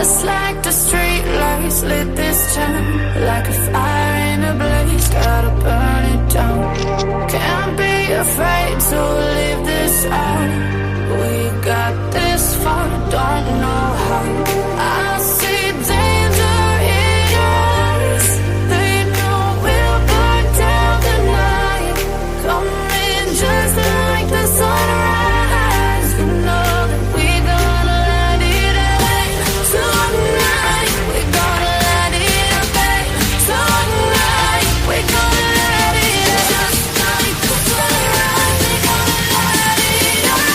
Just like the street lights lit this town, like a fire in a blaze, gotta burn it down. Can't be afraid to leave this out. We got this far, don't know how. I see danger in your eyes. They know we'll burn down the night. Coming just like the sunrise. You know that we gonna let it out. Tonight, we gonna let it out, babe. Tonight, we gonna let it out. Just like the sunrise, we gonna let it out.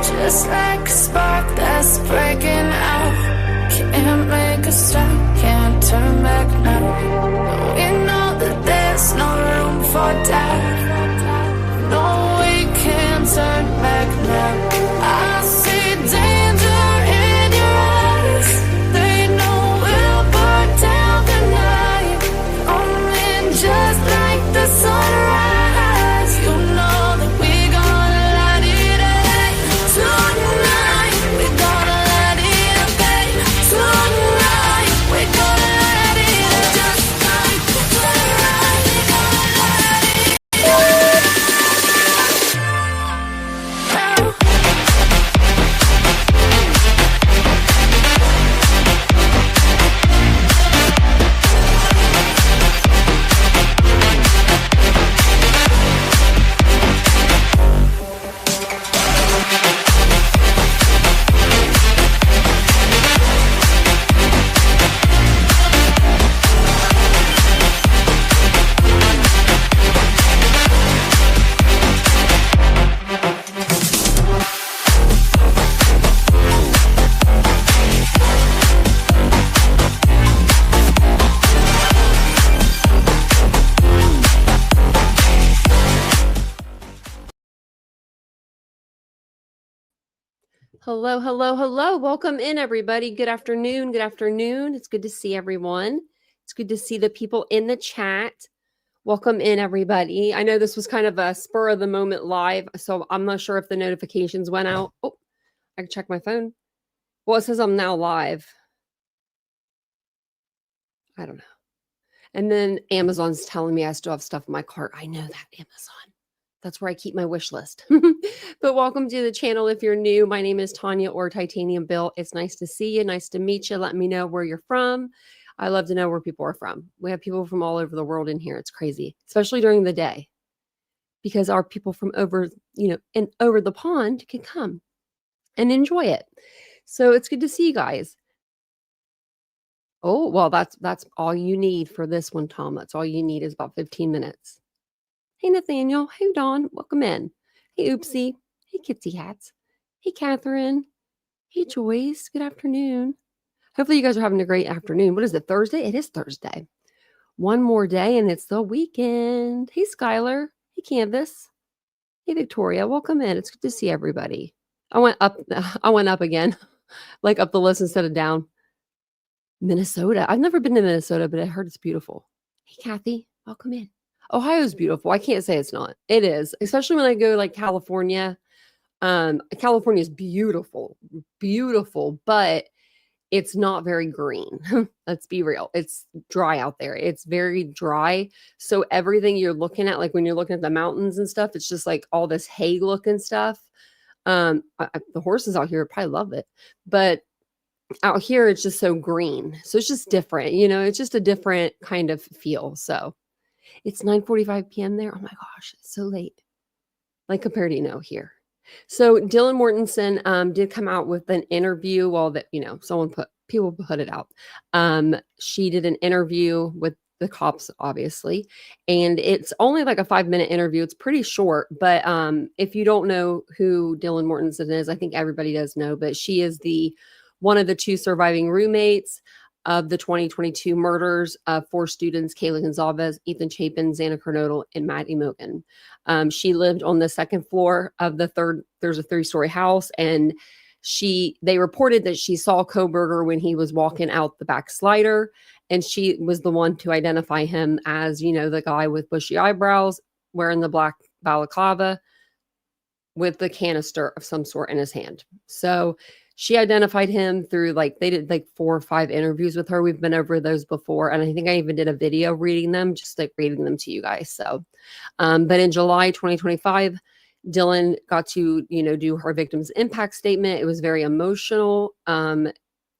Just like a spark that's breaking out. Can't make a stop, can't turn back now. We know that there's no room for doubt. No, we can't turn back now. I see danger in your eyes. They know we'll burn down the night. Coming just like the sunrise. You know that we gonna light it up. Tonight, we gonna let it up, babe. Tonight, we gonna let it up. Just like the sunrise, we gonna let it up. Hello, hello, hello. Welcome in, everybody. Good afternoon. Good afternoon. It's good to see everyone. It's good to see the people in the chat. Welcome in, everybody. I know this was kind of a spur of the moment live, so I'm not sure if the notifications went out. Oh, I can check my phone. Well, it says I'm now live. I don't know. And then Amazon's telling me I still have stuff in my cart. I know that, Amazon. That's where I keep my wish list. But welcome to the channel if you're new. My name is Tanya or Titanium Bill. It's nice to see you. Nice to meet you. Let me know where you're from. I love to know where people are from. We have people from all over the world in here. It's crazy, especially during the day, because our people from over, and over the pond can come and enjoy it. So it's good to see you guys. Oh, well, that's all you need for this one, Tom. That's all you need is about 15 minutes. Hey, Nathaniel. Hey, Dawn. Welcome in. Hey, Oopsie. Hey, Kitsy Hats. Hey, Catherine. Hey, Joyce. Good afternoon. Hopefully you guys are having a great afternoon. What is it, Thursday? It is Thursday. One more day and it's the weekend. Hey, Skylar. Hey, Candace. Hey, Victoria. Welcome in. It's good to see everybody. I went up again, like up the list instead of down. Minnesota. I've never been to Minnesota, but I heard it's beautiful. Hey, Kathy. Welcome in. Ohio's beautiful. I can't say it's not. It is, especially when I go like California. California is beautiful, beautiful, but it's not very green. Let's be real. It's dry out there. It's very dry. So everything you're looking at, like when you're looking at the mountains and stuff, it's just like all this hay looking stuff. The horses out here probably love it, but out here it's just so green. So it's just different, it's just a different kind of feel. So it's 9:45 p.m. there. Oh my gosh, it's so late. Like compared to, here. So Dylan Mortensen did come out with an interview. Well, that, people put it out. She did an interview with the cops, obviously. And it's only like a 5-minute interview. It's pretty short, but if you don't know who Dylan Mortensen is, I think everybody does know, but she is one of the 2 surviving roommates of the 2022 murders of 4 students, Kayla Gonzalez, Ethan Chapin, Xana Kernodle, and Maddie Mogan. She lived on the 2nd floor of there's a 3-story house, and they reported that she saw Kohberger when he was walking out the back slider, and she was the one to identify him as, the guy with bushy eyebrows, wearing the black balaclava with the canister of some sort in his hand. So she identified him through they did 4 or 5 interviews with her. We've been over those before. And I think I even did a video reading them, just reading them to you guys. So, but in July 2025, Dylan got to, do her victim's impact statement. It was very emotional.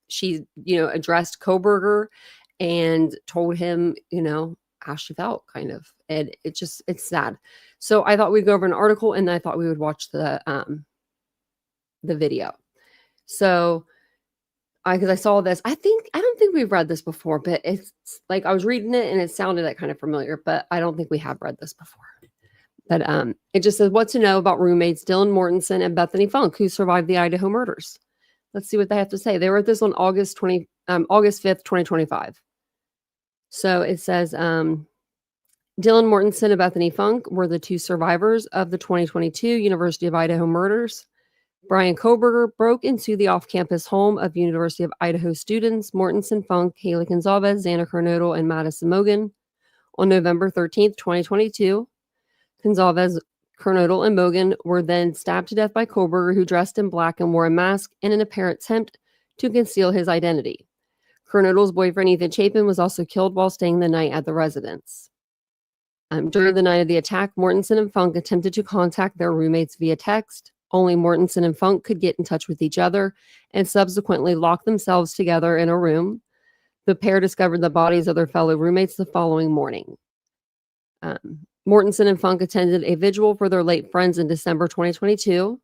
She, addressed Kohberger and told him, how she felt, kind of. And it's sad. So I thought we'd go over an article, and I thought we would watch the video. So because I saw this, I don't think we've read this before, but it's I was reading it and it sounded kind of familiar, but I don't think we have read this before. But it just says what to know about roommates Dylan Mortensen and Bethany Funk, who survived the Idaho murders. Let's see what they have to say. They wrote this on August 5th, 2025. So it says Dylan Mortensen and Bethany Funk were the 2 survivors of the 2022 University of Idaho murders. Brian Kohberger broke into the off-campus home of University of Idaho students Mortensen, Funk, Kayla Gonzalez, Xana Kernodle, and Madison Mogan on November 13th, 2022. Gonzalez, Kernodle, and Mogan were then stabbed to death by Kohberger, who dressed in black and wore a mask in an apparent attempt to conceal his identity. Kernodle's boyfriend, Ethan Chapin, was also killed while staying the night at the residence. During the night of the attack, Mortensen and Funk attempted to contact their roommates via text. Only Mortensen and Funk could get in touch with each other and subsequently locked themselves together in a room. The pair discovered the bodies of their fellow roommates the following morning. Mortensen and Funk attended a vigil for their late friends in December 2022.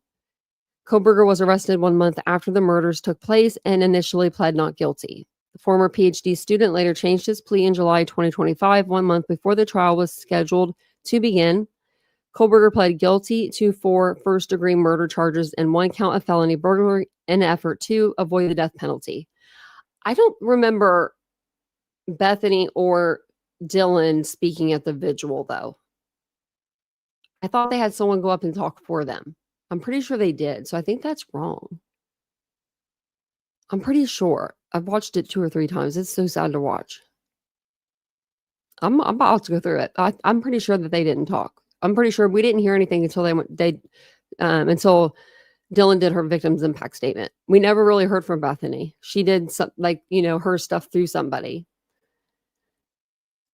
Kohberger was arrested 1 month after the murders took place and initially pled not guilty. The former PhD student later changed his plea in July 2025, 1 month before the trial was scheduled to begin. Kohberger pled guilty to 4 first-degree murder charges and 1 count of felony burglary in an effort to avoid the death penalty. I don't remember Bethany or Dylan speaking at the vigil, though. I thought they had someone go up and talk for them. I'm pretty sure they did, so I think that's wrong. I'm pretty sure. I've watched it 2 or 3 times. It's so sad to watch. I'm about to go through it. I'm pretty sure that they didn't talk. I'm pretty sure we didn't hear anything until until Dylan did her victim's impact statement. We never really heard from Bethany. She did her stuff through somebody.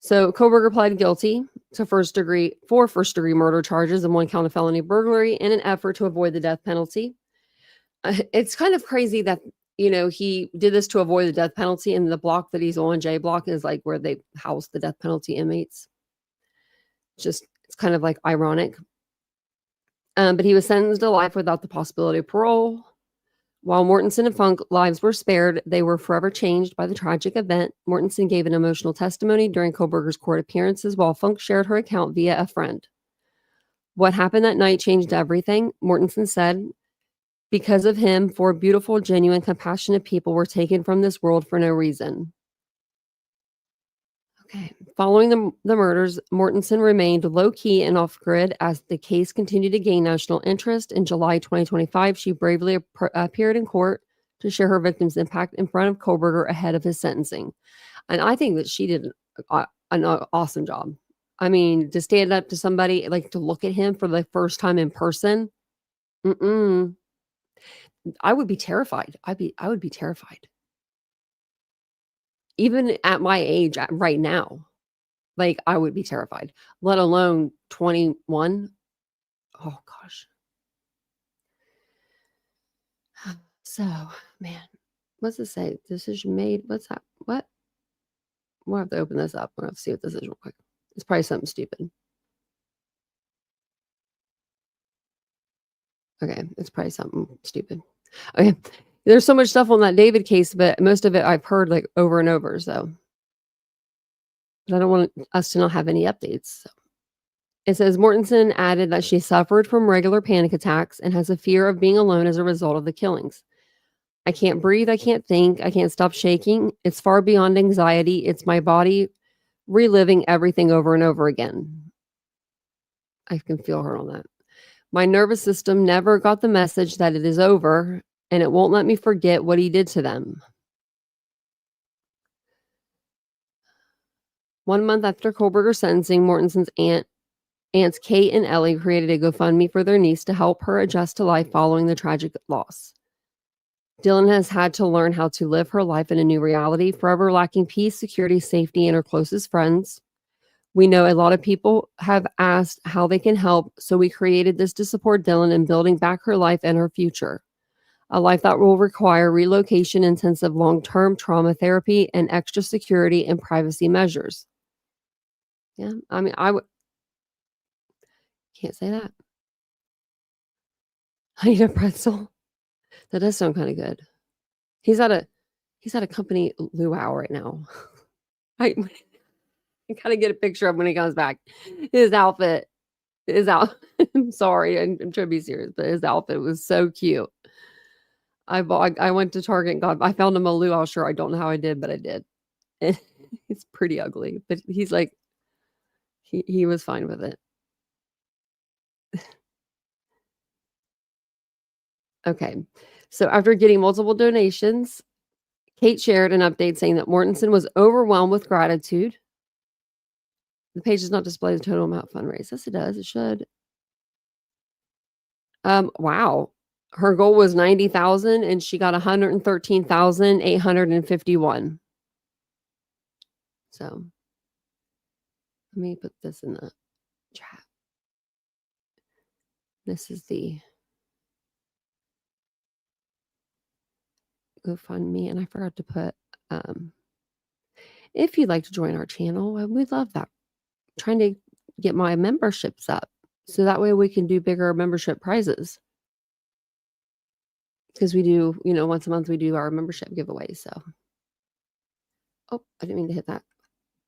So Kohberger pled guilty to 4 first-degree murder charges and 1 count of felony burglary in an effort to avoid the death penalty. It's kind of crazy that he did this to avoid the death penalty, and the block that he's on, J block, is where they house the death penalty inmates. It's kind of ironic. But he was sentenced to life without the possibility of parole. While Mortensen and Funk lives were spared, they were forever changed by the tragic event. Mortensen gave an emotional testimony during Kohberger's court appearances, while Funk shared her account via a friend. What happened that night changed everything, Mortensen said. Because of him, 4 beautiful, genuine, compassionate people were taken from this world for no reason. Okay. Following the murders, Mortensen remained low-key and off-grid as the case continued to gain national interest. In July 2025, she bravely appeared in court to share her victim's impact in front of Kohberger ahead of his sentencing. And I think that she did an awesome job. I mean, to stand up to somebody, to look at him for the first time in person, I would be terrified. I would be terrified. Even at my age right now, I would be terrified, let alone 21. Oh, gosh. So, man, what's it say? Decision made. What's that? What? We'll have to open this up. We'll have to see what this is real quick. It's probably something stupid. Okay, it's probably something stupid. Okay, there's so much stuff on that David case, but most of it I've heard over and over, so. but I don't want us to not have any updates. So. It says Mortensen added that she suffered from regular panic attacks and has a fear of being alone as a result of the killings. I can't breathe. I can't think. I can't stop shaking. It's far beyond anxiety. It's my body reliving everything over and over again. I can feel her on that. My nervous system never got the message that it is over, and it won't let me forget what he did to them. 1 month after Kohlberger's sentencing, Mortensen's aunts Kate and Ellie created a GoFundMe for their niece to help her adjust to life following the tragic loss. Dylan has had to learn how to live her life in a new reality, forever lacking peace, security, safety, and her closest friends. We know a lot of people have asked how they can help, so we created this to support Dylan in building back her life and her future. A life that will require relocation, intensive long-term trauma therapy, and extra security and privacy measures. Yeah, I mean, can't say that. I need a pretzel. That does sound kind of good. He's at a company luau right now. I gotta get a picture of when he comes back. His outfit is out. I'm sorry, I'm trying to be serious, but his outfit was so cute. I went to Target and I found him a luau shirt. I don't know how I did, but I did. And it's pretty ugly, but he's like, he was fine with it. Okay. So after getting multiple donations, Kate shared an update saying that Mortensen was overwhelmed with gratitude. The page does not display the total amount fundraised. Yes, it does. It should. Wow. Her goal was 90,000 and she got 113,851. So let me put this in the chat. This is the GoFundMe, and I forgot to put if you'd like to join our channel, we'd love that. I'm trying to get my memberships up so that way we can do bigger membership prizes. Because we do, once a month we do our membership giveaway. So, oh, I didn't mean to hit that.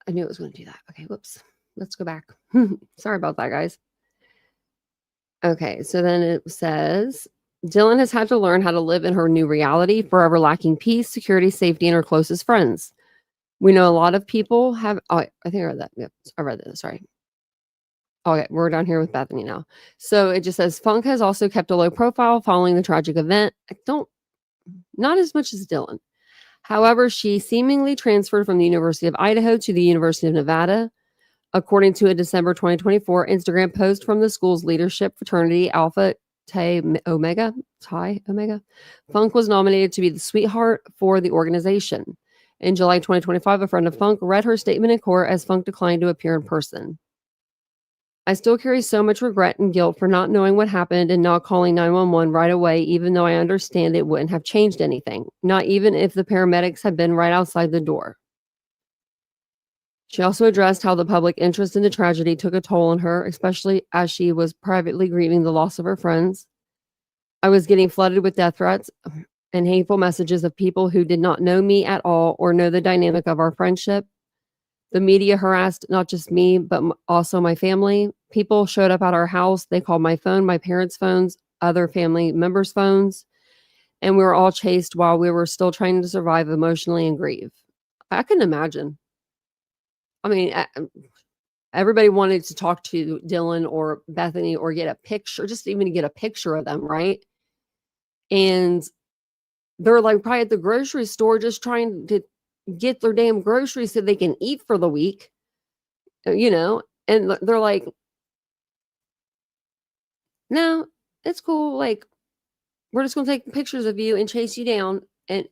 I knew it was going to do that. Okay, whoops. Let's go back. Sorry about that, guys. Okay, so then it says, Dylan has had to learn how to live in her new reality, forever lacking peace, security, safety, and her closest friends. We know a lot of people have, I think I read that. Yep, I read that. Sorry. Okay, we're down here with Bethany now. So it just says, Funk has also kept a low profile following the tragic event. Not as much as Dylan. However, she seemingly transferred from the University of Idaho to the University of Nevada. According to a December 2024 Instagram post from the school's leadership fraternity, Alpha Chi Omega, Funk was nominated to be the sweetheart for the organization. In July 2025, a friend of Funk read her statement in court as Funk declined to appear in person. I still carry so much regret and guilt for not knowing what happened and not calling 911 right away, even though I understand it wouldn't have changed anything, not even if the paramedics had been right outside the door. She also addressed how the public interest in the tragedy took a toll on her, especially as she was privately grieving the loss of her friends. I was getting flooded with death threats and hateful messages of people who did not know me at all or know the dynamic of our friendship. The media harassed not just me, but also my family. People showed up at our house. They called my phone, my parents' phones, other family members' phones, and we were all chased while we were still trying to survive emotionally and grieve. I can imagine. I mean, everybody wanted to talk to Dylan or Bethany or get a picture, just even to get a picture of them, right? And they're like probably at the grocery store just trying to get their damn groceries so they can eat for the week, and they're like, no, it's cool. Like, we're just going to take pictures of you and chase you down and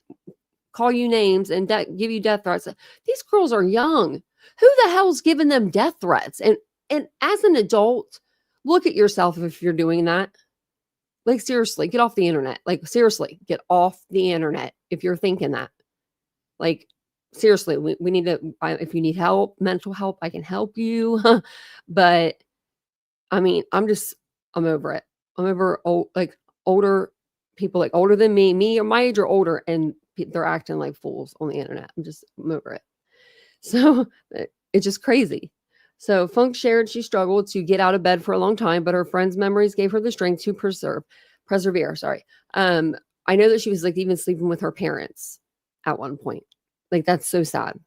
call you names and give you death threats. These girls are young. Who the hell's giving them death threats? And as an adult, look at yourself if you're doing that. Like, seriously, get off the internet. Like, seriously, get off the internet if you're thinking that. Like, seriously, we need to, if you need help, mental help, I can help you. But, I mean, I'm over it. I'm over older people, like older than me or my age or older, and they're acting like fools on the internet. I'm over it. So It's just crazy. So Funk shared she struggled to get out of bed for a long time, but her friends' memories gave her the strength to persevere. Sorry. I know that she was like even sleeping with her parents at one point. Like that's so sad.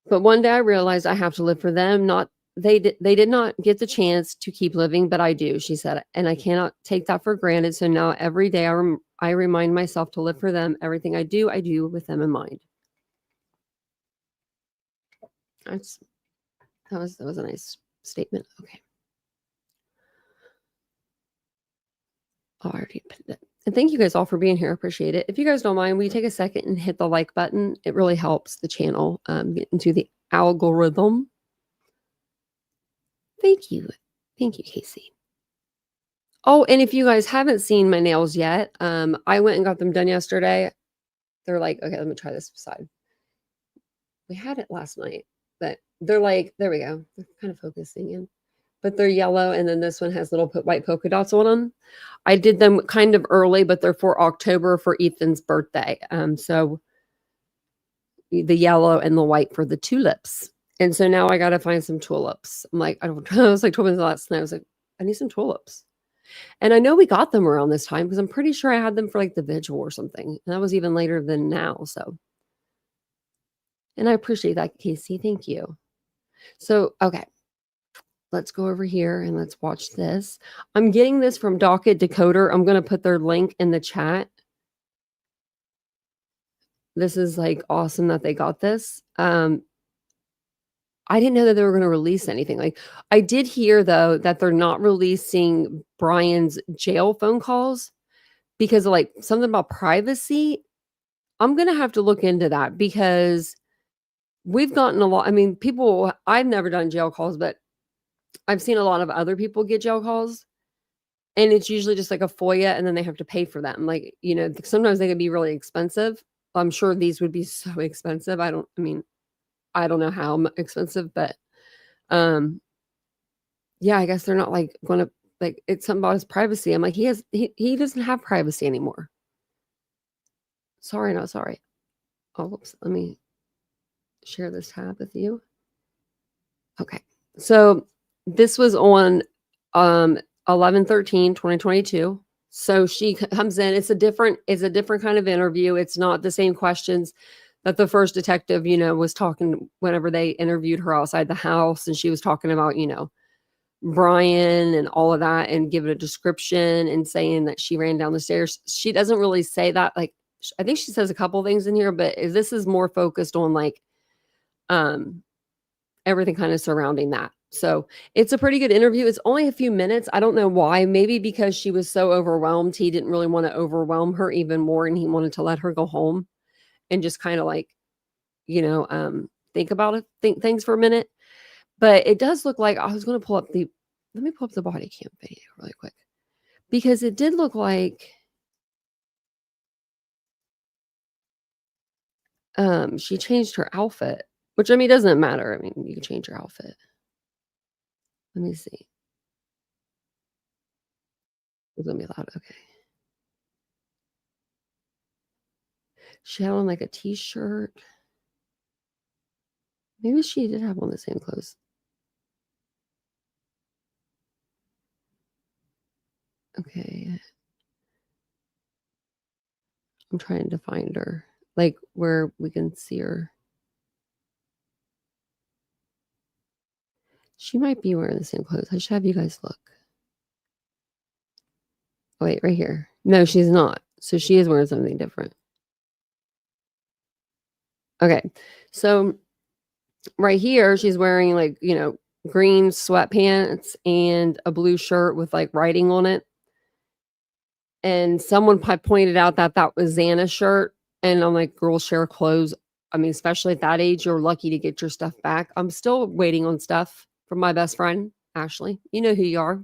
But one day I realized I have to live for them, not they did not get the chance to keep living, but I do, she said, and I cannot take that for granted. So now every day I remind myself to live for them. Everything I do with them in mind. That's that was a nice statement. Okay. Oh, I already put it. And thank you guys all for being here. Appreciate it. If you guys don't mind, will you take a second and hit the like button? It really helps the channel get into the algorithm. Thank you. Thank you, Casey. Oh, and if you guys haven't seen my nails yet, I went and got them done yesterday. They're like, okay, let me try this side. We had it last night, but they're like, there we go. They're kind of focusing in, but they're yellow. And then this one has little white polka dots on them. I did them kind of early, but they're for October for Ethan's birthday. So the yellow and the white for the tulips. And so now I got to find some tulips. I'm like, I was like, 12 minutes last night. I was like, I need some tulips. And I know we got them around this time because I'm pretty sure I had them for like the vigil or something. And that was even later than now. So, and I appreciate that, Casey. Thank you. So, okay. Let's go over here and let's watch this. I'm getting this from Docket Decoder. I'm going to put their link in the chat. This is like awesome that they got this. I didn't know that they were going to release anything. Like I did hear though that they're not releasing Brian's jail phone calls because of like something about privacy. I'm going to have to look into that because we've gotten a lot. I mean, people, I've never done jail calls, but I've seen a lot of other people get jail calls and it's usually just like a FOIA and then they have to pay for them. Like, you know, sometimes they can be really expensive. I'm sure these would be so expensive. I don't know how expensive, but yeah, I guess they're not like going to like it's something about his privacy. I'm like, he doesn't have privacy anymore. Sorry, not sorry. Oh, whoops. Let me share this tab with you. Okay. So this was on 11/13/2022. So she comes in. It's a different kind of interview. It's not the same questions that the first detective, you know, was talking whenever they interviewed her outside the house. And she was talking about, you know, Brian and all of that and give it a description and saying that she ran down the stairs. She doesn't really say that. Like, I think she says a couple things in here, but this is more focused on like, everything kind of surrounding that. So it's a pretty good interview. It's only a few minutes. I don't know why. Maybe because she was so overwhelmed. He didn't really want to overwhelm her even more. And he wanted to let her go home and just kind of like, you know, think about it, think things for a minute. But it does look like I was going to pull up let me pull up the body cam video really quick because it did look like she changed her outfit, which I mean, doesn't matter. I mean, you can change your outfit. Let me see. It's gonna be loud. Okay. She had on like a t-shirt. Maybe she did have on the same clothes. Okay. I'm trying to find her, like where we can see her. She might be wearing the same clothes. I should have you guys look. Oh, wait, right here. No, she's not. So she is wearing something different. Okay. So right here, she's wearing like, you know, green sweatpants and a blue shirt with like writing on it. And someone pointed out that that was Xana's shirt. And I'm like, girls share clothes. I mean, especially at that age, you're lucky to get your stuff back. I'm still waiting on stuff from my best friend, Ashley. You know who you are.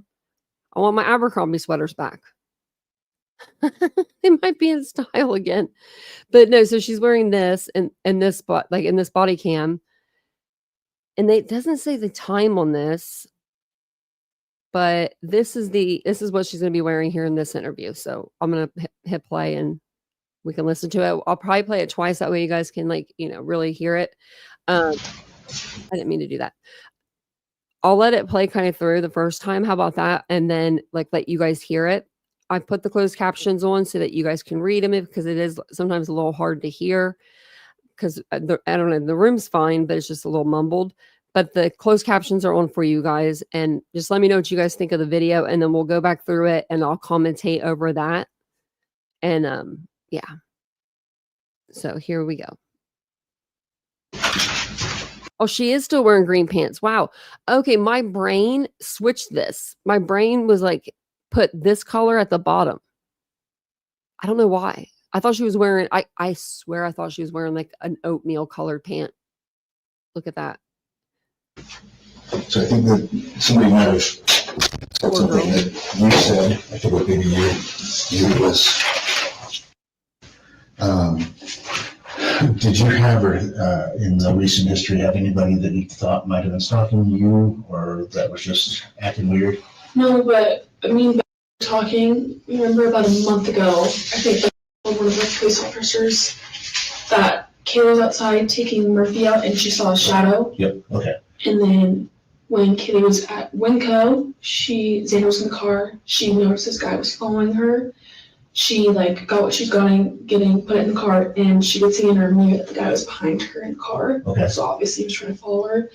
I want my Abercrombie sweaters back. It might be in style again. But no, so she's wearing this and this spot, like in this body cam. And it doesn't say the time on this, but this is what she's going to be wearing here in this interview. So I'm going to hit play and we can listen to it. I'll probably play it twice. That way you guys can like, you know, really hear it. I didn't mean to do that. I'll let it play kind of through the first time. How about that? And then like let you guys hear it. I put the closed captions on so that you guys can read them because it is sometimes a little hard to hear because I don't know, the room's fine, but it's just a little mumbled. But the closed captions are on for you guys. And just let me know what you guys think of the video. And then we'll go back through it and I'll commentate over that. And yeah. So here we go. Oh, she is still wearing green pants. Wow. Okay, my brain switched this. My brain was like, put this color at the bottom. I don't know why. I thought she was wearing, I swear I thought she was wearing like an oatmeal colored pant. Look at that. So I think that somebody might have said something that you said. I think what maybe you was, did you have, or in the recent history, have anybody that you thought might have been stalking you, or that was just acting weird? No, but I mean, talking. Remember about a month ago, I think one of the police officers that Kayla was outside taking Murphy out, and she saw a shadow. Yep. Okay. And then when Kitty was at Winco, Xana was in the car. She noticed this guy was following her. She like got what she's getting, put it in the car, and she could see in her mirror that the guy was behind her in the car. Okay. So obviously he was trying to follow her.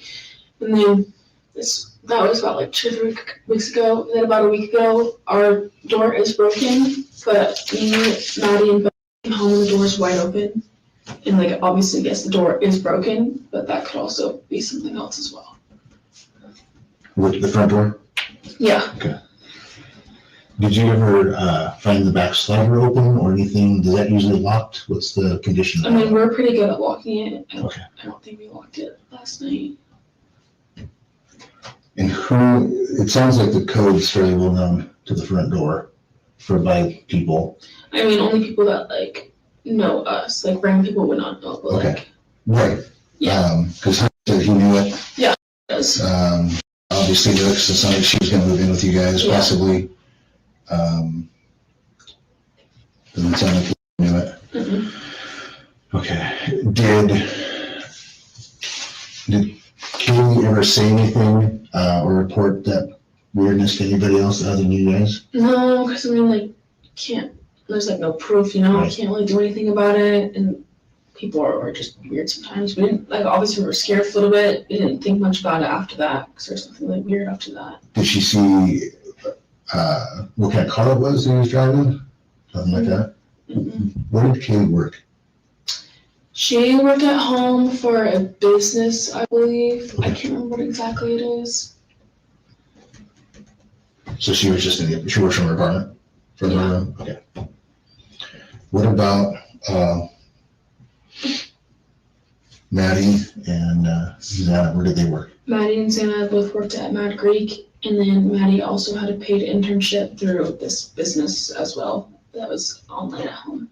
And then that was about like 2 or 3 weeks ago. And then about a week ago, our door is broken, but me, Maddie, and Ben came home and the door is wide open. And like obviously, yes, the door is broken, but that could also be something else as well. With the front door? Yeah. Okay. Did you ever find the back slider open or anything? Is that usually locked? What's the condition? I mean, we're pretty good at locking it. Okay. I don't think we locked it last night. And it sounds like the code is fairly well known to the front door by people. I mean, only people that like know us, like random people would not know. But, Okay. like, Right. yeah. Because said he knew it. Yeah, he does. Obviously, it looks like she was going to move in with you guys, Yeah. possibly. Doesn't sound like he knew it. Mm-hmm. Okay. Did Kaylee ever say anything or report that weirdness to anybody else other than you guys? No, because I mean, like, there's like no proof, you know. Right. I can't really do anything about it, and people are just weird sometimes. We didn't, like, obviously we were scared a little bit. We didn't think much about it after that because there's something like weird after that. Did she see what kind of car it was that he was driving? Something like that? Mm-hmm. Where did Kaylee work? She worked at home for a business, I believe. Okay. I can't remember what exactly it is. So she was just she works from her apartment? From her room? Okay. What about Maddie and Xana? Where did they work? Maddie and Xana both worked at Mad Greek, and then Maddie also had a paid internship through this business as well that was online at home.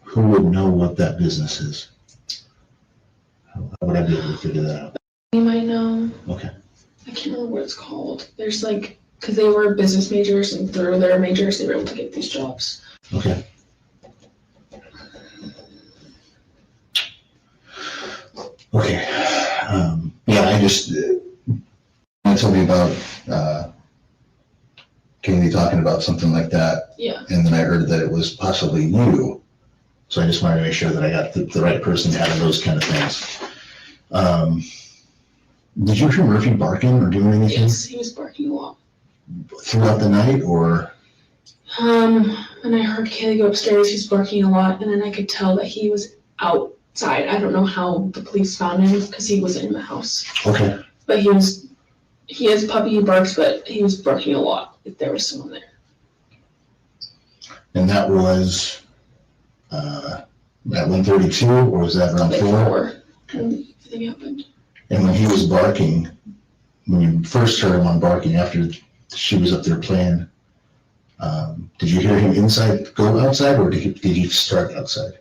Who would know what that business is? How would I be able to figure that out? You might know. Okay. I can't remember what it's called. There's like, because they were business majors, and through their majors, they were able to get these jobs. Okay. Okay. Yeah, I just, told me about Kaylee talking about something like that. Yeah. And then I heard that it was possibly you. So I just wanted to make sure that I got the right person out of those kind of things. Did you hear Murphy barking or doing anything? Yes, he was barking a lot. Throughout the night or? And I heard Kaylee go upstairs, he was barking a lot, and then I could tell that he was outside. I don't know how the police found him because he wasn't in the house. Okay. But he has a puppy, he barks, but he was barking a lot if there was someone there. And that was at 1:32, or was that around Like 4? when everything happened. And when he was barking, when you first heard him on barking after she was up there playing, did you hear him go outside, or did he start outside?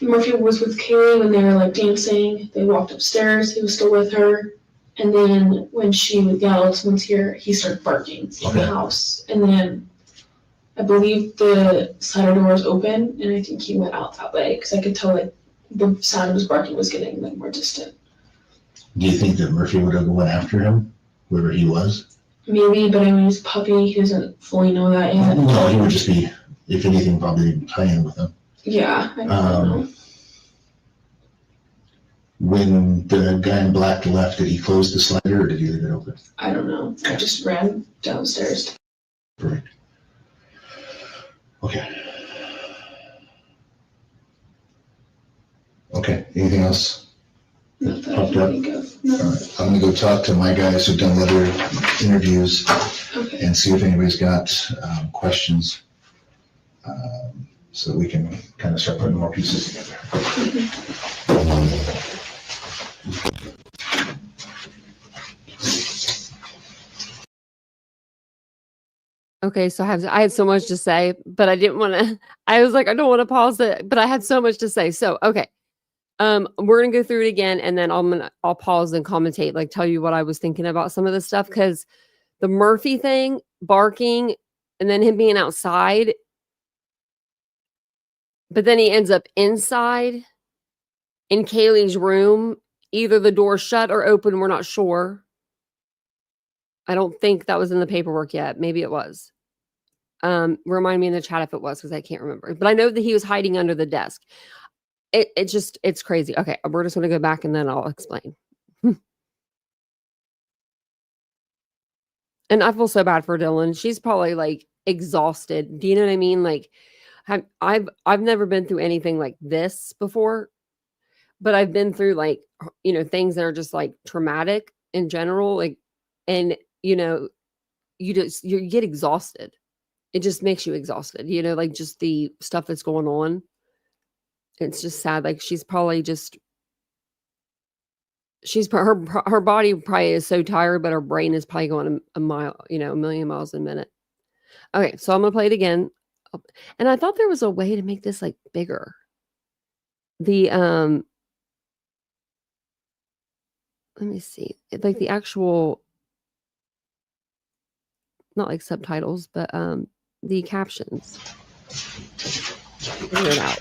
Murphy was with Kaylee when they were like dancing. They walked upstairs. He was still with her. And then when she yelled, someone's here, he started barking in the Okay. house. And then I believe the side door was open, and I think he went out that way because I could tell like the sound of his barking was getting like more distant. Do you think that Murphy would have went after him, wherever he was? Maybe, but I mean, he's a puppy. He doesn't fully know that yet. No, he would just be, if anything, probably playing with him. Yeah, I don't know. When the guy in black left, did he close the slider or did he leave it open? I don't know. I just ran downstairs. Perfect. Okay. Okay, anything else? Not that I Popped can up? think of. No. All right, I'm gonna go talk to my guys who've done other interviews Okay. and see if anybody's got questions, so that we can kind of start putting more pieces together. Okay, so I had so much to say, but I didn't want to. I was like, I don't want to pause it, but I had so much to say. So okay, we're gonna go through it again, and then I'll pause and commentate, like tell you what I was thinking about some of this stuff, because the Murphy thing, barking, and then him being outside, but then he ends up inside in Kaylee's room. Either the door shut or open. We're not sure. I don't think that was in the paperwork yet. Maybe it was. Remind me in the chat if it was, because I can't remember. But I know that he was hiding under the desk. It's crazy. Okay, we're just going to go back and then I'll explain. And I feel so bad for Dylan. She's probably like exhausted. Do you know what I mean? Like, I've never been through anything like this before, but I've been through like, things that are just like traumatic in general. Like, and you get exhausted. It just makes you exhausted, like just the stuff that's going on. It's just sad. Like she's probably just, her body probably is so tired, but her brain is probably going a mile, a million miles a minute. Okay. So I'm going to play it again. And I thought there was a way to make this like bigger. Let me see. Like the actual, not like subtitles, but the captions. Figure it out.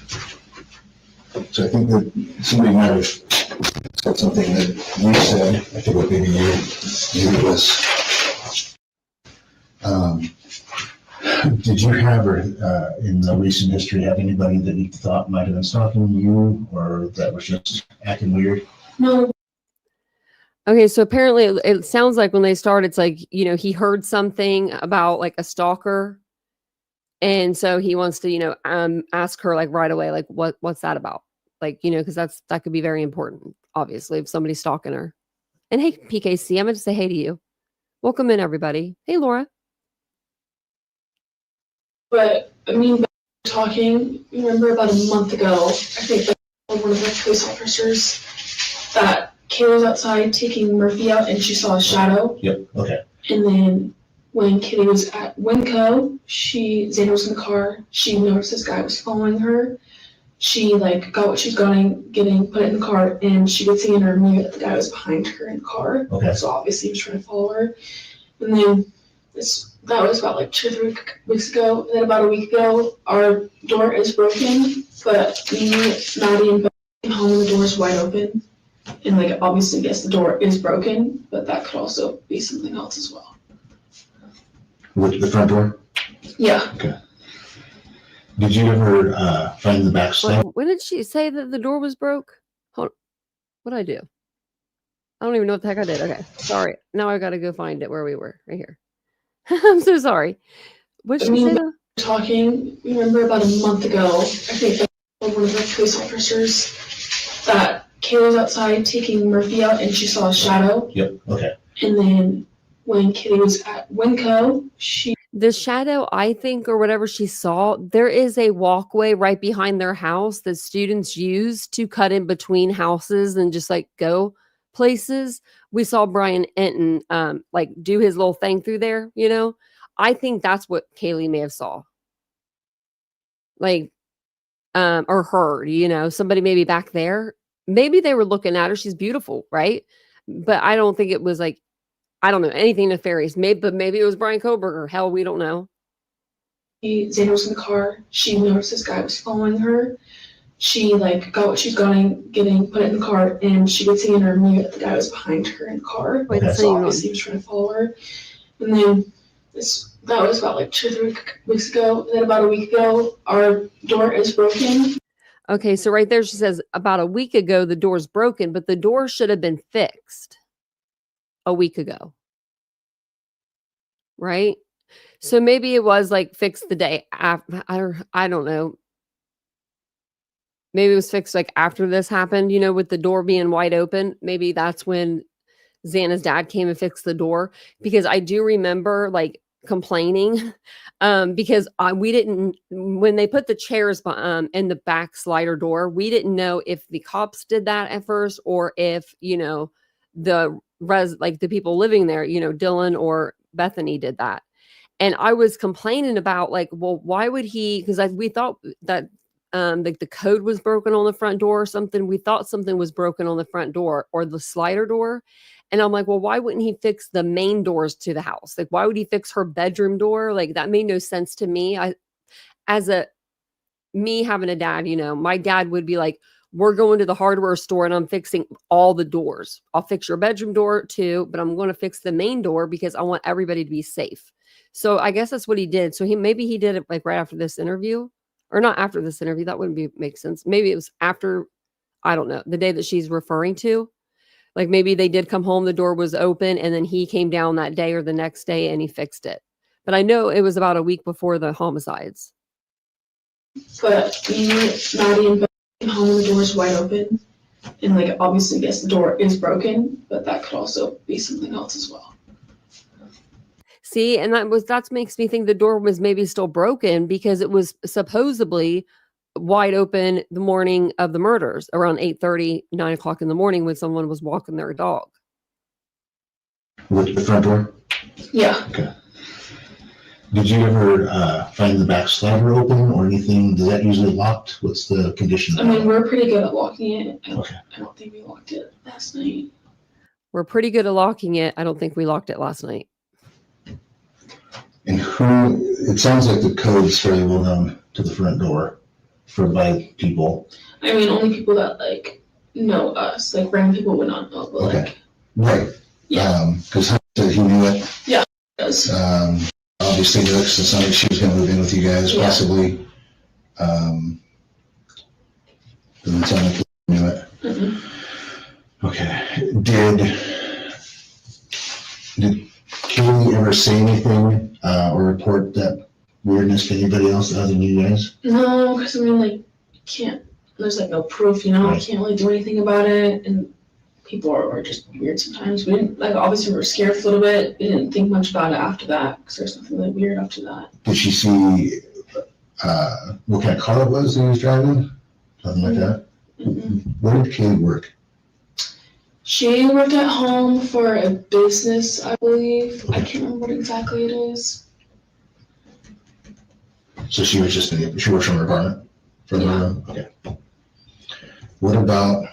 So I think that somebody might have said something that you said, I think what maybe you was, did you have, or in the recent history, have anybody that you thought might have been stalking you, or that was just acting weird? No. Okay, so apparently it sounds like when they start, it's like, he heard something about like a stalker. And so he wants to, ask her like right away, like, what's that about? Like, because that could be very important, obviously, if somebody's stalking her. And hey, PKC, I'm going to say hey to you. Welcome in, everybody. Hey, Laura. But I mean, talking, remember about a month ago, I think that one of the police officers that Kayla was outside taking Murphy out and she saw a shadow. Yep, okay. And then when Kitty was at Winco, Zayna was in the car, she noticed this guy was following her. She like got what she was getting, put it in the car, and she could see in her mirror that the guy was behind her in the car. Okay. So obviously he was trying to follow her. And then that was about like 2 or 3 weeks ago. And then about a week ago, our door is broken, but me, Maddie, and Beth came home and the door is wide open. And like obviously, yes, the door is broken, but that could also be something else as well. With the front door? Yeah. Okay. Did you ever find the back step? When did she say that the door was broke? Hold on. What'd I do? I don't even know what the heck I did. Okay. Sorry. Now I got to go find it where we were. Right here. I'm so sorry. What did she say though? Talking, remember about a month ago, I think that one of the police officers that Kayla was outside taking Murphy out and she saw a shadow. Yep, okay. And then when Kitty was at Winco, the shadow, I think, or whatever she saw, there is a walkway right behind their house that students use to cut in between houses and just like go places. We saw Brian Enton like do his little thing through there, I think that's what Kaylee may have saw. Like, or heard, somebody maybe back there. Maybe they were looking at her. She's beautiful, right? but I don't think it was like, I don't know, anything nefarious. But maybe it was Brian Koberger. Hell, we don't know. Xander was in the car. She noticed this guy was following her. She like got what she's getting, put it in the car, and she could see in her mirror that the guy was behind her in the car. Wait, Okay. So obviously he was trying to follow her. And then that was about like 2 or 3 weeks ago. And then about a week ago, our door is broken. Okay, so right there she says about a week ago the door's broken, but the door should have been fixed a week ago. Right? So maybe it was like fixed the day after. I don't know. Maybe it was fixed like after this happened, with the door being wide open. Maybe that's when Xana's dad came and fixed the door, because I do remember like complaining because we didn't, when they put the chairs in the back slider door, we didn't know if the cops did that at first or if, the people living there, Dylan or Bethany did that. And I was complaining about like, well, why would he? Because we thought that the code was broken on the front door or something. We thought something was broken on the front door or the slider door. And I'm like, well, why wouldn't he fix the main doors to the house? Like, why would he fix her bedroom door? Like, that made no sense to me. Me having a dad, my dad would be like, we're going to the hardware store and I'm fixing all the doors. I'll fix your bedroom door too, but I'm going to fix the main door because I want everybody to be safe. So I guess that's what he did. So maybe he did it like right after this interview, or not after this interview. That wouldn't make sense. Maybe it was after, I don't know, the day that she's referring to. Like maybe they did come home, the door was open, and then he came down that day or the next day and he fixed it. But I know it was about a week before the homicides. But Maddie and Beth came home and the door was wide open. And like obviously, yes, the door is broken, but that could also be something else as well. See, and that makes me think the door was maybe still broken because it was supposedly wide open the morning of the murders around 8:30, 9 o'clock in the morning when someone was walking their dog. With the front door? Yeah. Okay. Did you ever find the back slider open or anything? Is that usually locked? What's the condition? I mean, we're pretty good at locking it. Okay. I don't think we locked it last night. We're pretty good at locking it. I don't think we locked it last night. And it sounds like the code is fairly well known to the front door by people. I mean, only people that like know us, like random people would not know. But, Okay. like, Right. Yeah. Because said he knew it. Yeah. He does. Obviously, it sounded like she was going to move in with you guys, Yeah. possibly. Doesn't sound like he knew it. Mm-hmm. Okay. Did Kaylee ever say anything or report that weirdness to anybody else other than you guys? No, because I mean, like, can't. There's like no proof, I Right. can't really do anything about it, and people are just weird sometimes. We didn't like. Obviously, we were scared for a little bit. We didn't think much about it after that because there's nothing really weird after that. Did she see what kind of car it was that he was driving? Something like that? Mm-hmm. Where did Kaylee work? She worked at home for a business, I believe. Okay. I can't remember what exactly it is. So she was she works from her apartment? From her Yeah. room? Okay. What about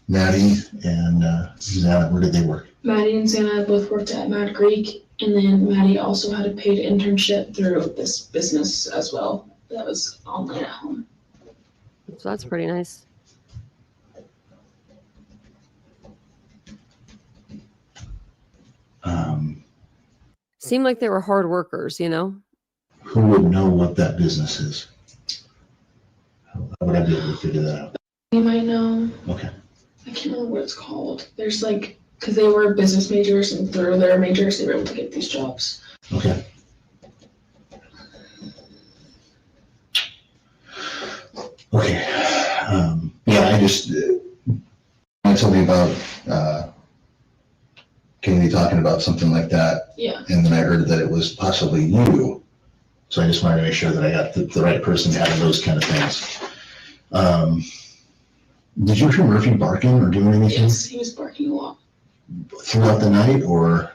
Maddie and Zana? Where did they work? Maddie and Santa both worked at Mad Greek, and then Maddie also had a paid internship through this business as well. That was online at home. So that's pretty nice. Seemed like they were hard workers, Who would know what that business is? How would I be able to figure that out? You might know. Okay. I can't remember what it's called. There's like, because they were business majors, and through their majors, they were able to get these jobs. Okay. Okay. Yeah, I told me about Kaylee talking about something like that, Yeah. and then I heard that it was possibly you. So I just wanted to make sure that I got the right person having those kind of things. Did you hear Murphy barking or doing anything Yes, he was barking a lot. throughout the night, or?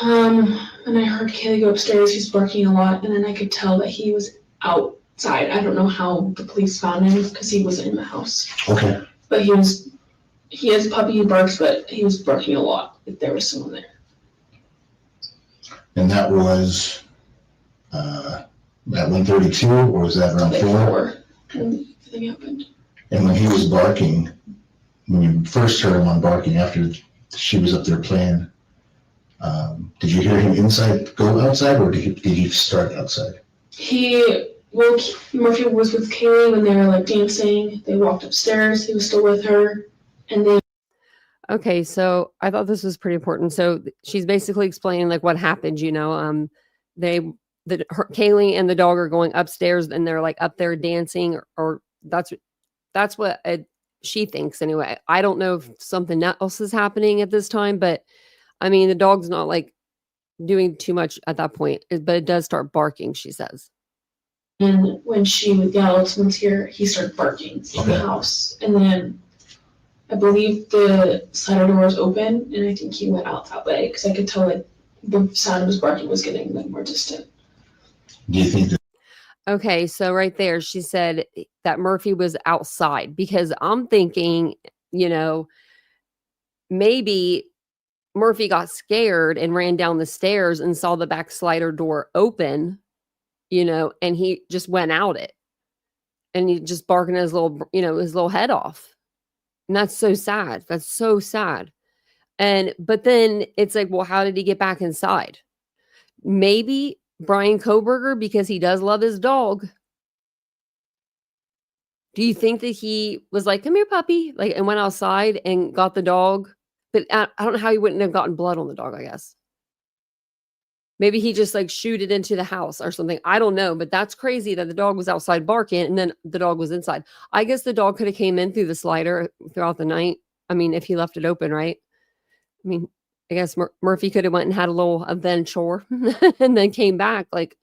And I heard Kaylee go upstairs, he's barking a lot, and then I could tell that he was outside. I don't know how the police found him because he wasn't in the house. Okay. But he has a puppy, he barks, but he was barking a lot if there was someone there. And that was at 1:32, or was that around Like 4? when the thing happened. And when he was barking, when you first heard him on barking after she was up there playing, did you hear him go outside, or did he start outside? Murphy was with Kaylee when they were like dancing. They walked upstairs. He was still with her, and then. Okay, so I thought this was pretty important. So she's basically explaining like what happened. Kaylee and the dog are going upstairs, and they're like up there dancing, or that's what she thinks anyway. I don't know if something else is happening at this time, but I mean the dog's not like doing too much at that point, but it does start barking. She says. And when she would yell, someone's here, he started barking in the house, and then. I believe the slider door was open, and I think he went out that way because I could tell like the sound of his barking was getting like more distant. Do you think that? Okay, so right there, she said that Murphy was outside, because I'm thinking, maybe Murphy got scared and ran down the stairs and saw the back slider door open, and he just went out it, and he just barking his little head off. And that's so sad. That's so sad. But then it's like, well, how did he get back inside? Maybe Brian Koberger, because he does love his dog. Do you think that he was like, come here, puppy, like, and went outside and got the dog? But I don't know how he wouldn't have gotten blood on the dog, I guess. Maybe he just like shooted into the house or something. I don't know, but that's crazy that the dog was outside barking and then the dog was inside. I guess the dog could have came in through the slider throughout the night. I mean, if he left it open, right? I mean, I guess Murphy could have went and had a little adventure and then came back, like,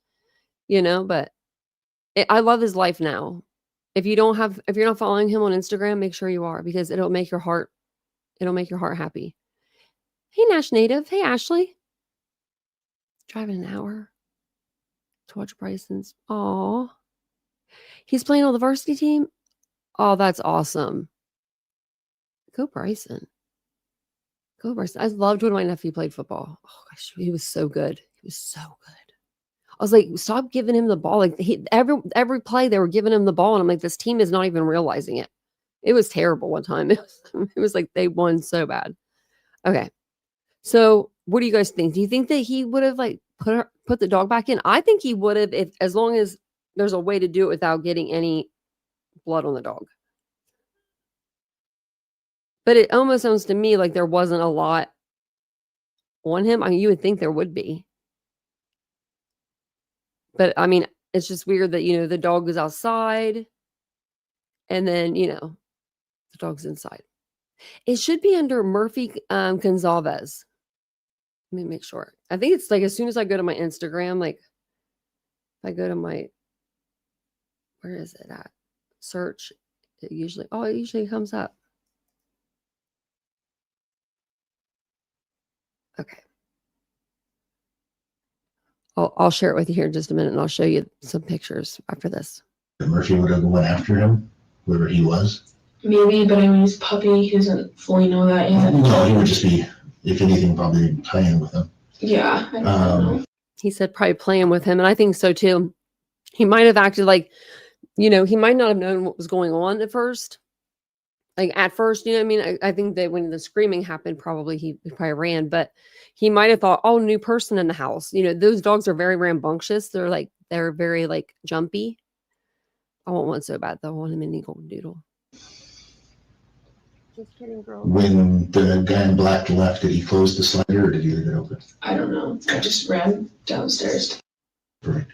but I love his life now. If you're not following him on Instagram, make sure you are, because it'll make your heart happy. Hey, Nash Native. Hey, Ashley. Driving an hour to watch Bryson's. Aw. He's playing on the varsity team? Oh, that's awesome. Go Bryson. Go Bryson. I loved when my nephew played football. Oh, gosh, he was so good. He was so good. I was like, stop giving him the ball. Like every play they were giving him the ball, and I'm like, this team is not even realizing it. It was terrible one time. It was like they won so bad. Okay. So what do you guys think? Do you think that he would have like put the dog back in? I think he would have, if as long as there's a way to do it without getting any blood on the dog. But it almost sounds to me like there wasn't a lot on him. I mean, you would think there would be. But I mean, it's just weird that, the dog was outside and then, the dog's inside. It should be under Murphy Gonzalez. Let me make sure. I think it's like as soon as I go to my Instagram, like if I go to where is it at? Search, it usually comes up. Okay. I'll share it with you here in just a minute, and I'll show you some pictures after this. Murphy would have went after him, whoever he was? Maybe, but I mean, he's a puppy. He doesn't fully know that yet. No, he would just be, if anything, probably playing with him. Yeah, I don't know. He said probably playing with him, and I think so too. He might have acted like, he might not have known what was going on at first. Like at first, I mean? I think that when the screaming happened, he probably ran, but he might have thought, oh, new person in the house. Those dogs are very rambunctious. They're very like jumpy. I want one so bad though. I want a mini golden doodle. Just kidding, girl. When the guy in black left, did he close the slider or did he leave it open? I don't know. I just ran downstairs. Perfect.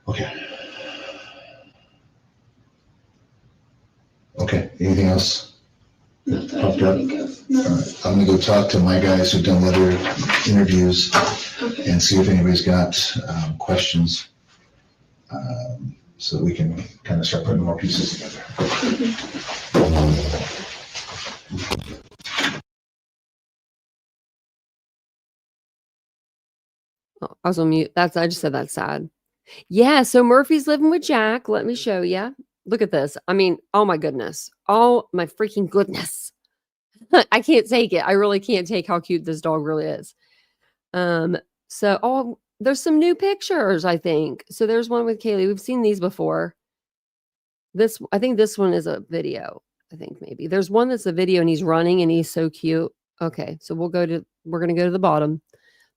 Okay. Anything else that popped up? No. All right. I'm going to go talk to my guys who've done other interviews and see if anybody's got questions, so that we can kind of start putting more pieces together. Oh, I was on mute. I just said that's sad. Yeah, so Murphy's living with Jack. Let me show you. Look at this. I mean, oh my goodness. Oh my freaking goodness. I can't take it. I really can't take how cute this dog really is. So there's some new pictures, I think. So there's one with Kaylee. We've seen these before. I think this one is a video. I think maybe. There's one that's a video and he's running and he's so cute. Okay, so we're gonna go to the bottom.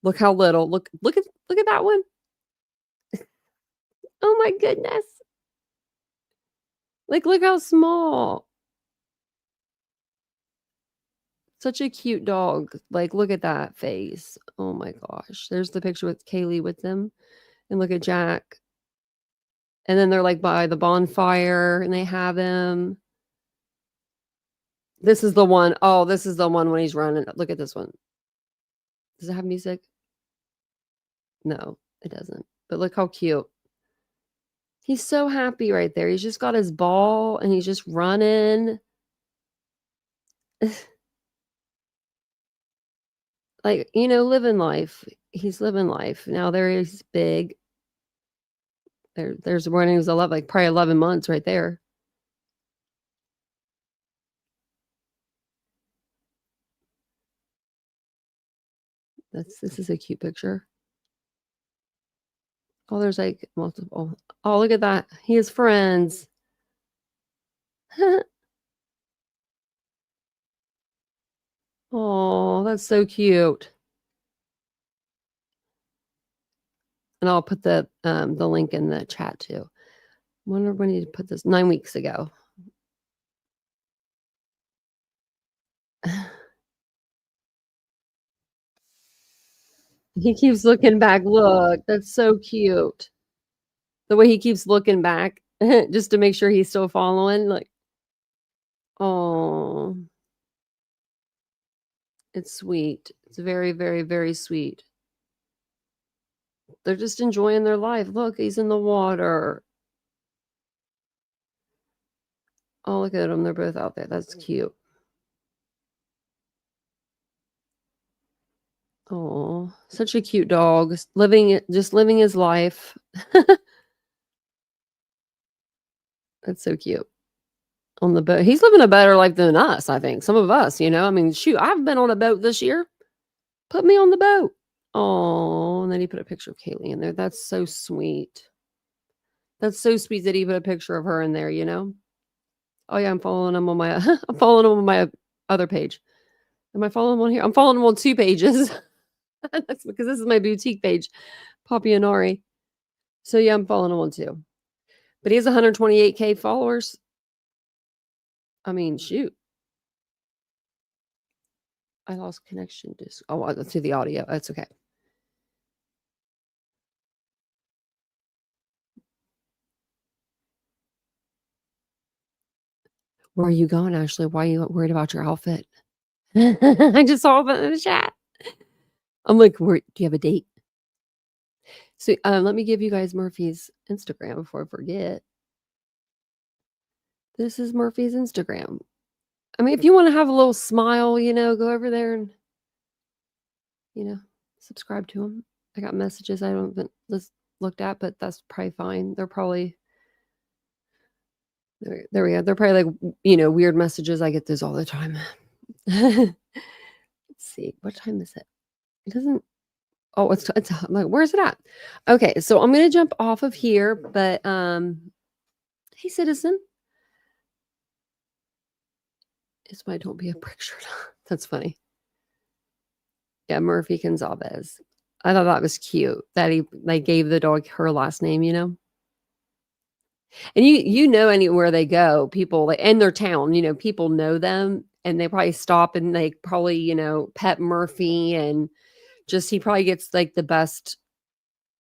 Look how little. Look at that one. Oh my goodness. Like, look how small. Such a cute dog. Like, look at that face. Oh my gosh. There's the picture with Kaylee with them. And look at Jack. And then they're like by the bonfire and they have him. This is the one. Oh, this is the one when he's running. Look at this one. Does it have music? No, it doesn't. But look how cute. He's so happy right there. He's just got his ball and he's just running. Like, living life. He's living life. Now there he's big. There's when he was probably 11 months right there. This is a cute picture. Oh, there's like multiple. Oh, look at that. He has friends. Oh, that's so cute. And I'll put the link in the chat too. Wonder when he put this 9 weeks ago. He keeps looking back. Look, that's so cute. The way he keeps looking back just to make sure he's still following. Like, oh, it's sweet. It's very, very, very sweet. They're just enjoying their life. Look, he's in the water. Oh, look at them. They're both out there. That's cute. Oh, such a cute dog. Just living his life. That's so cute. On the boat. He's living a better life than us, I think. Some of us, I mean, shoot, I've been on a boat this year. Put me on the boat. Oh, and then he put a picture of Kaylee in there. That's so sweet. That's so sweet that he put a picture of her in there, Oh yeah, I'm following him on my other page. Am I following him on here? I'm following him on 2 pages. That's because this is my boutique page, Poppy and Ari. So yeah, I'm following him on 2. But he has 128K followers. I mean, shoot. I lost connection to the audio. That's okay. Where are you going, Ashley? Why are you worried about your outfit? I just saw that in the chat. I'm like, do you have a date? So let me give you guys Murphy's Instagram before I forget. This is Murphy's Instagram. I mean, if you want to have a little smile, go over there and, subscribe to him. I got messages I haven't looked at, but that's probably fine. They're probably, there we go. They're probably like, weird messages. I get those all the time. Let's see. What time is it? It doesn't. Oh, it's I'm like, where's it at? Okay, so I'm gonna jump off of here, but hey, citizen. It's why don't be a prick shirt. That's funny. Yeah, Murphy Gonzalez. I thought that was cute that he gave the dog her last name, And anywhere they go, people in their town, people know them and they probably stop and they probably, pet Murphy and just he probably gets the best.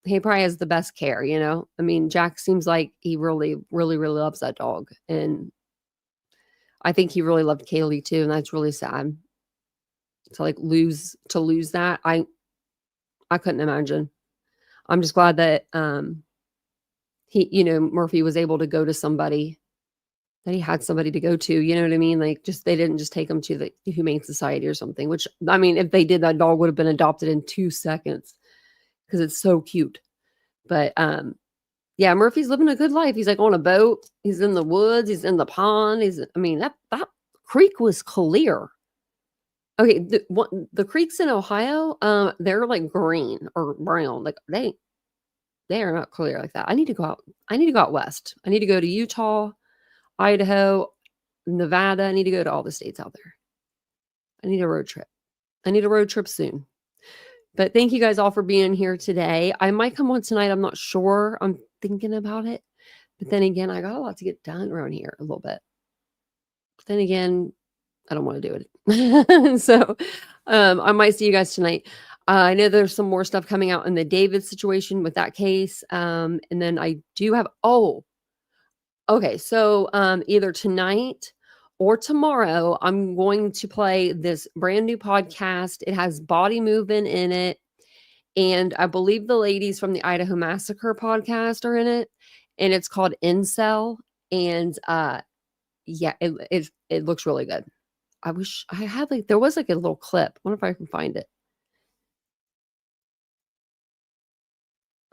He probably has the best care, I mean, Jack seems like he really, really, really loves that dog. And I think he really loved Kaylee too. And that's really sad to lose that. I couldn't imagine. I'm just glad that he, Murphy was able to go to somebody that he had somebody to go to, you know what I mean? They didn't just take him to the Humane Society or something, which I mean, if they did, that dog would have been adopted in 2 seconds because it's so cute. But Yeah, Murphy's living a good life. He's like on a boat. He's in the woods. He's in the pond. I mean, that creek was clear. Okay, the creeks in Ohio, they're like green or brown. Like they are not clear like that. I need to go out. I need to go out west. I need to go to Utah, Idaho, Nevada. I need to go to all the states out there. I need a road trip. I need a road trip soon. But thank you guys all for being here today. I might come on tonight. I'm not sure. I'm thinking about it. But then again, I got a lot to get done around here a little bit. But then again, I don't want to do it. So I might see you guys tonight. I know there's some more stuff coming out in the David situation with that case. And then I do have, okay. So either tonight or tomorrow, I'm going to play this brand new podcast. It has body movement in it. And I believe the ladies from the Idaho Massacre podcast are in it. And it's called Incel. And yeah, it looks really good. I wish I had there was a little clip. I wonder if I can find it.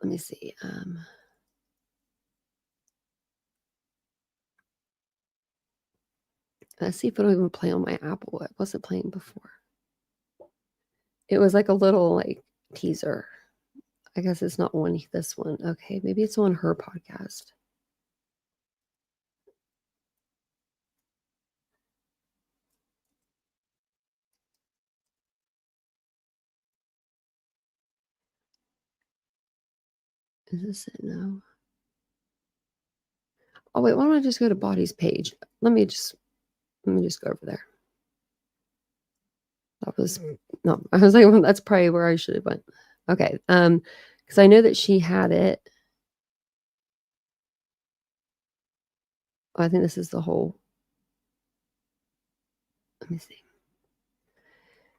Let me see. Let's see if it'll even play on my Apple. It wasn't playing before. It was like a little teaser. I guess it's not on this one. Okay, maybe it's on her podcast. Is this it? No. Oh wait, why don't I just go to Body's page? Let me just go over there. That was no. I was like, well, that's probably where I should have went. Okay, because I know that she had it. I think this is the whole. Let me see.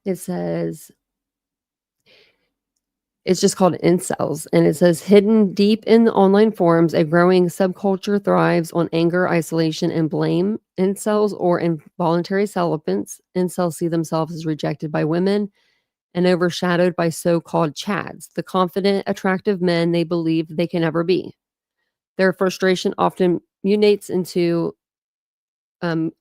It says it's just called incels, and it says hidden deep in the online forums, a growing subculture thrives on anger, isolation, and blame. Incels or involuntary celibates. Incels see themselves as rejected by women and overshadowed by so-called chads, the confident, attractive men they believe they can never be. Their frustration often mutates into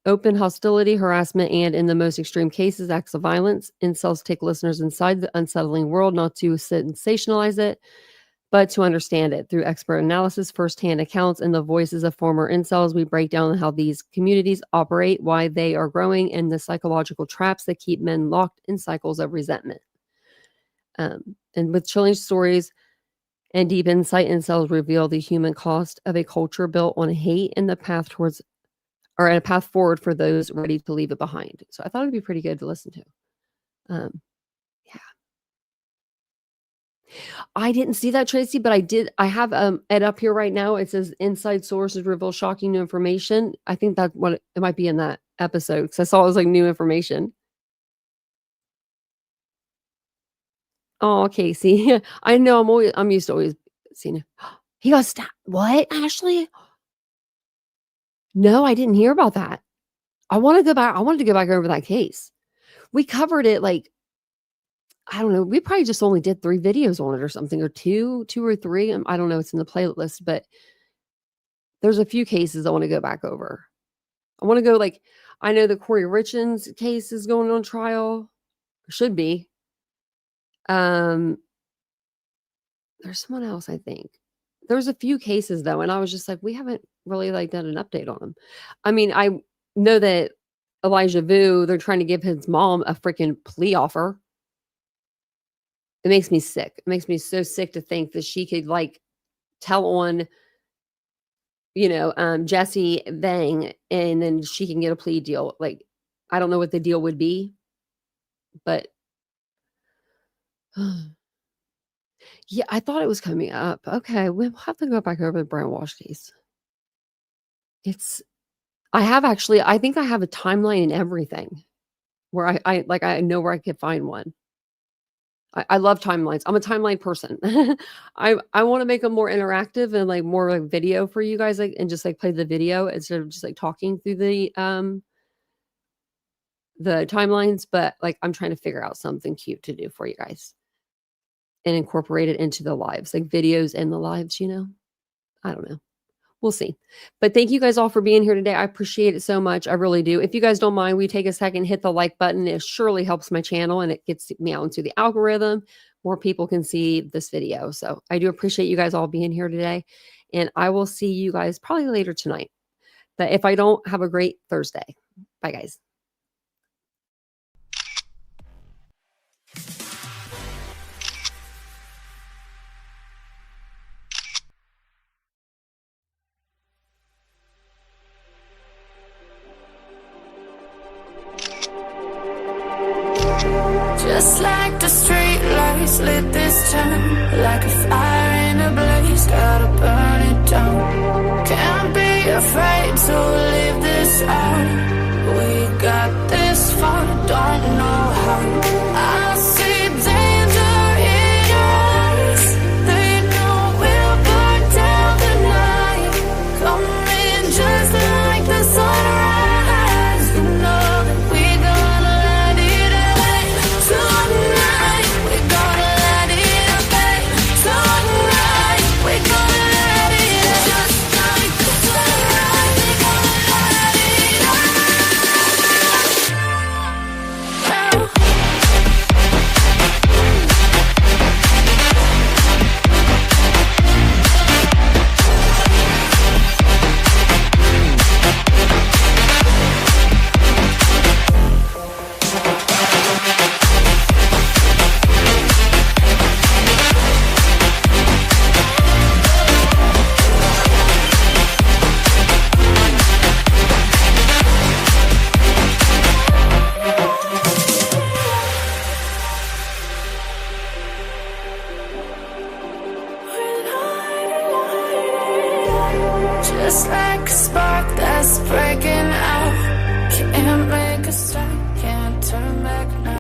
open hostility, harassment, and in the most extreme cases, acts of violence. Incels take listeners inside the unsettling world, not to sensationalize it, but to understand it. Through expert analysis, firsthand accounts, and the voices of former incels, we break down how these communities operate, why they are growing, and the psychological traps that keep men locked in cycles of resentment. And with chilling stories and deep insight, incels reveal the human cost of a culture built on hate and the path towards or a path forward for those ready to leave it behind. So I thought it'd be pretty good to listen to. Yeah. I didn't see that, Tracy, but I have it up here right now. It says inside sources reveal shocking new information. I think that's what it might be in that episode because I saw it was new information. Oh, Casey. I know I'm used to always seeing it. He got stabbed. What, Ashley? No, I didn't hear about that. I want to go back. I wanted to go back over that case. We covered it I don't know. We probably just only did 3 videos on it or something, or two or 3. I don't know. It's in the playlist, but there's a few cases I want to go back over. I want to go I know the Corey Richins case is going on trial. Or should be. There's someone else, I think. There's a few cases though, and I was just we haven't really done an update on them. I mean, I know that Elijah Vu, they're trying to give his mom a freaking plea offer. It makes me sick. It makes me so sick to think that she could tell on, Jesse Vang, and then she can get a plea deal. I don't know what the deal would be, but yeah, I thought it was coming up. Okay, we'll have to go back over the Brown Wash case. I think I have a timeline and everything where I know where I could find one. I love timelines. I'm a timeline person. I want to make them more interactive and more video for you guys, and just play the video instead of just talking through the timelines. But I'm trying to figure out something cute to do for you guys and incorporate it into the lives, videos and the lives, I don't know. We'll see. But thank you guys all for being here today. I appreciate it so much. I really do. If you guys don't mind, we take a second, hit the like button. It surely helps my channel and it gets me out into the algorithm. More people can see this video. So I do appreciate you guys all being here today. And I will see you guys probably later tonight. But if I don't, have a great Thursday. Bye, guys. Just like the street lights lit this town, like a fire in a blaze, gotta burn it down. Can't be afraid to leave this out. We got this far, don't know how.